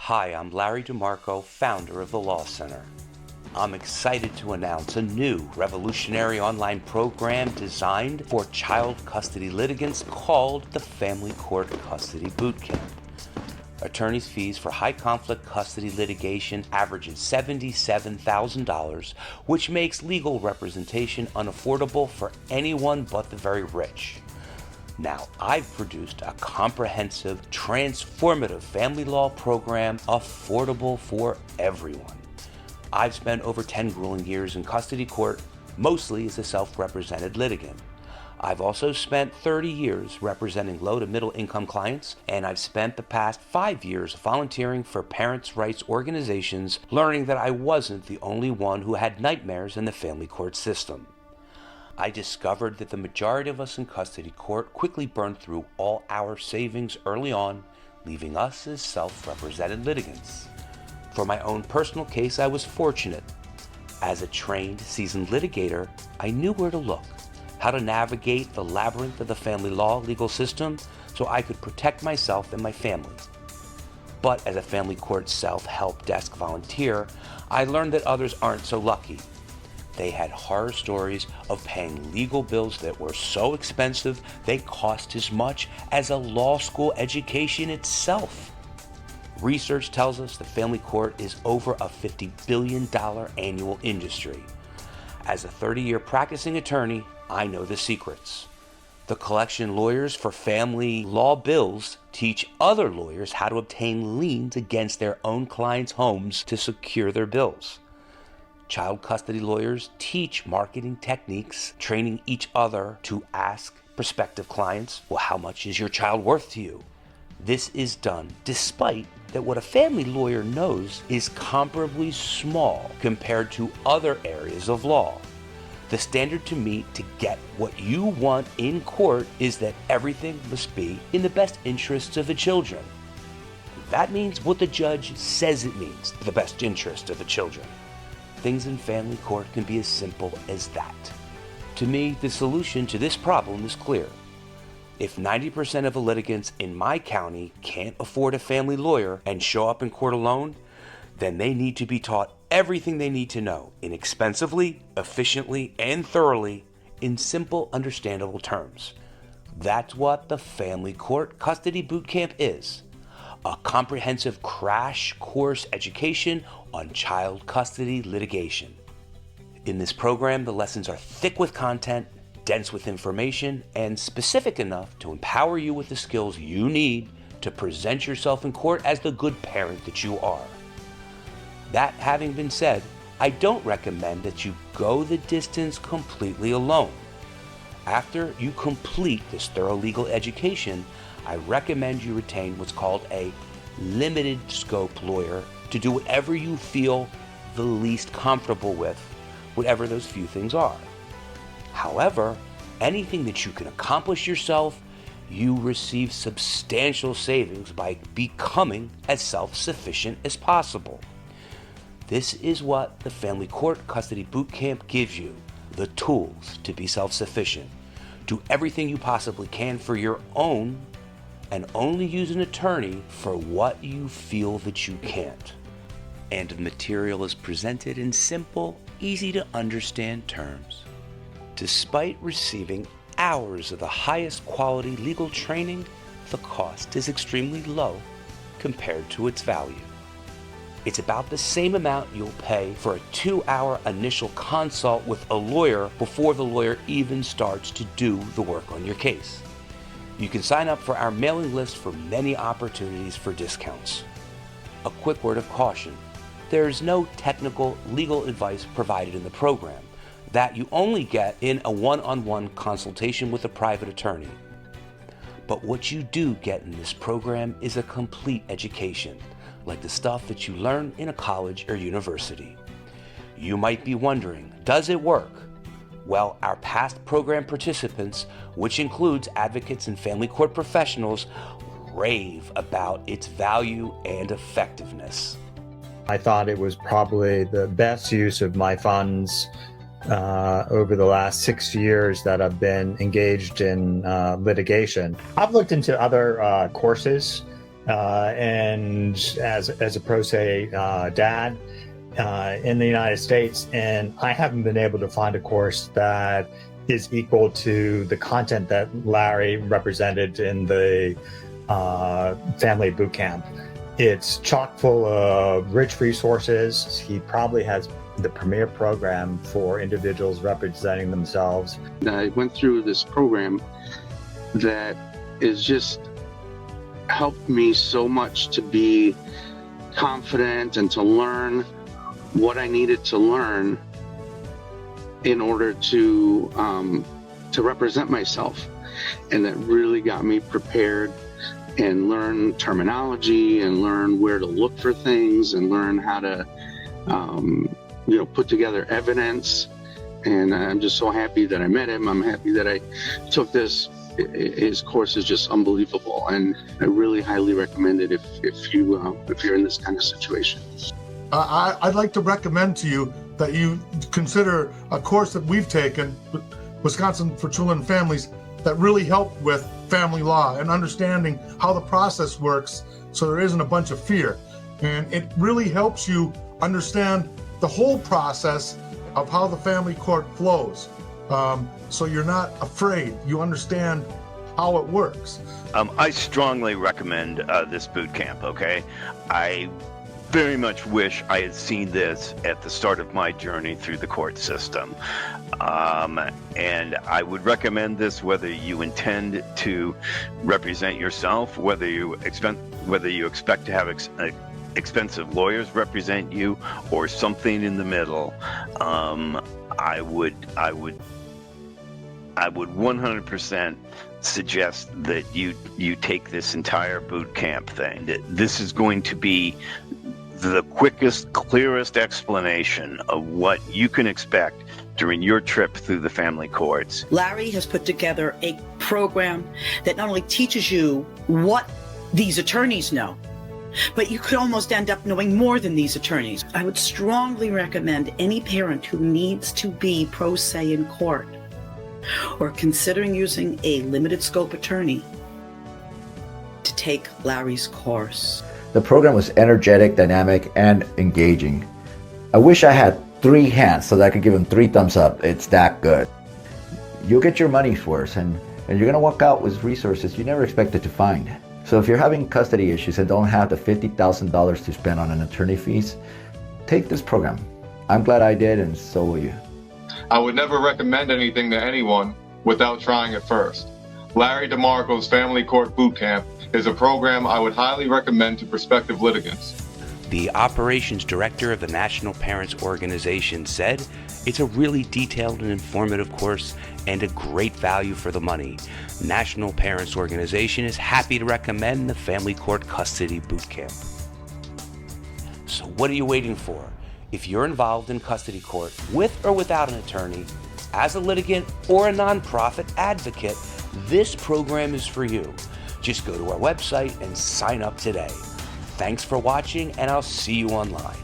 Hi, I'm Larry DeMarco, founder of the Law Center. I'm excited to announce a new revolutionary online program designed for child custody litigants called the Family Court Custody Bootcamp. Attorneys' fees for high-conflict custody litigation averages $77,000, which makes legal representation unaffordable for anyone but the very rich. Now, I've produced a comprehensive, transformative family law program affordable for everyone. I've spent over 10 grueling years in custody court, mostly as a self-represented litigant. I've also spent 30 years representing low to middle income clients, and I've spent the past 5 years volunteering for parents' rights organizations, learning that I wasn't the only one who had nightmares in the family court system. I discovered that the majority of us in custody court quickly burned through all our savings early on, leaving us as self-represented litigants. For my own personal case, I was fortunate. As a trained, seasoned litigator, I knew where to look, how to navigate the labyrinth of the family law legal system so I could protect myself and my family. But as a family court self-help desk volunteer, I learned that others aren't so lucky. They had horror stories of paying legal bills that were so expensive they cost as much as a law school education itself. Research tells us the family court is over a $50 billion annual industry. As a 30-year practicing attorney, I know the secrets. The collection lawyers for family law bills teach other lawyers how to obtain liens against their own clients' homes to secure their bills. Child custody lawyers teach marketing techniques, training each other to ask prospective clients, well, how much is your child worth to you? This is done despite that what a family lawyer knows is comparably small compared to other areas of law. The standard to meet to get what you want in court is that everything must be in the best interests of the children. That means what the judge says it means, the best interest of the children. Things in family court can be as simple as that. To me, the solution to this problem is clear. If 90% of the litigants in my county can't afford a family lawyer and show up in court alone, then they need to be taught everything they need to know inexpensively, efficiently, and thoroughly in simple, understandable terms. That's what the Family Court Custody Bootcamp is. A comprehensive crash course education on child custody litigation. In this program, the lessons are thick with content, dense with information, and specific enough to empower you with the skills you need to present yourself in court as the good parent that you are. That having been said, I don't recommend that you go the distance completely alone. After you complete this thorough legal education, I recommend you retain what's called a limited scope lawyer to do whatever you feel the least comfortable with, whatever those few things are. However, anything that you can accomplish yourself, you receive substantial savings by becoming as self-sufficient as possible. This is what the Family Court Custody Bootcamp gives you, the tools to be self-sufficient. Do everything you possibly can for your own, and only use an attorney for what you feel that you can't. And the material is presented in simple, easy to understand terms. Despite receiving hours of the highest quality legal training, the cost is extremely low compared to its value. It's about the same amount you'll pay for a 2-hour initial consult with a lawyer before the lawyer even starts to do the work on your case. You can sign up for our mailing list for many opportunities for discounts. A quick word of caution. There is no technical legal advice provided in the program. That you only get in a one-on-one consultation with a private attorney. But what you do get in this program is a complete education, like the stuff that you learn in a college or university. You might be wondering, does it work? Well, our past program participants, which includes advocates and family court professionals, rave about its value and effectiveness. I thought it was probably the best use of my funds over the last 6 years that I've been engaged in litigation. I've looked into other courses and as a pro se dad in the United States, and I haven't been able to find a course that is equal to the content that Larry represented in the Family Bootcamp. It's chock full of rich resources. He probably has the premier program for individuals representing themselves. I went through this program that is just helped me so much to be confident and to learn what I needed to learn in order to represent myself. And that really got me prepared and learn terminology and learn where to look for things and learn how to put together evidence. And I'm just so happy that I met him. I'm happy that I took this. His course is just unbelievable, and I really highly recommend it if you're in this kind of situation. I'd like to recommend to you that you consider a course that we've taken, Wisconsin for Children and Families, that really helped with family law and understanding how the process works, so there isn't a bunch of fear. And it really helps you understand the whole process of how the family court flows. So you're not afraid, you understand how it works. I strongly recommend this boot camp, okay? I very much wish I had seen this at the start of my journey through the court system. And I would recommend this whether you intend to represent yourself, whether you expect to have expensive lawyers represent you, or something in the middle. I would 100% suggest that you take this entire boot camp thing. That this is going to be the quickest, clearest explanation of what you can expect during your trip through the family courts. Larry has put together a program that not only teaches you what these attorneys know, but you could almost end up knowing more than these attorneys. I would strongly recommend any parent who needs to be pro se in court or considering using a limited scope attorney to take Larry's course. The program was energetic, dynamic, and engaging. I wish I had 3 hands so that I could give him 3 thumbs up. It's that good. You'll get your money's worth, and you're going to walk out with resources you never expected to find. So if you're having custody issues and don't have the $50,000 to spend on an attorney fees, take this program. I'm glad I did, and so will you. I would never recommend anything to anyone without trying it first. Larry DeMarco's Family Court Bootcamp is a program I would highly recommend to prospective litigants. The operations director of the National Parents Organization said it's a really detailed and informative course and a great value for the money. National Parents Organization is happy to recommend the Family Court Custody Bootcamp. So what are you waiting for? If you're involved in custody court with or without an attorney, as a litigant or a nonprofit advocate, this program is for you. Just go to our website and sign up today. Thanks for watching, and I'll see you online.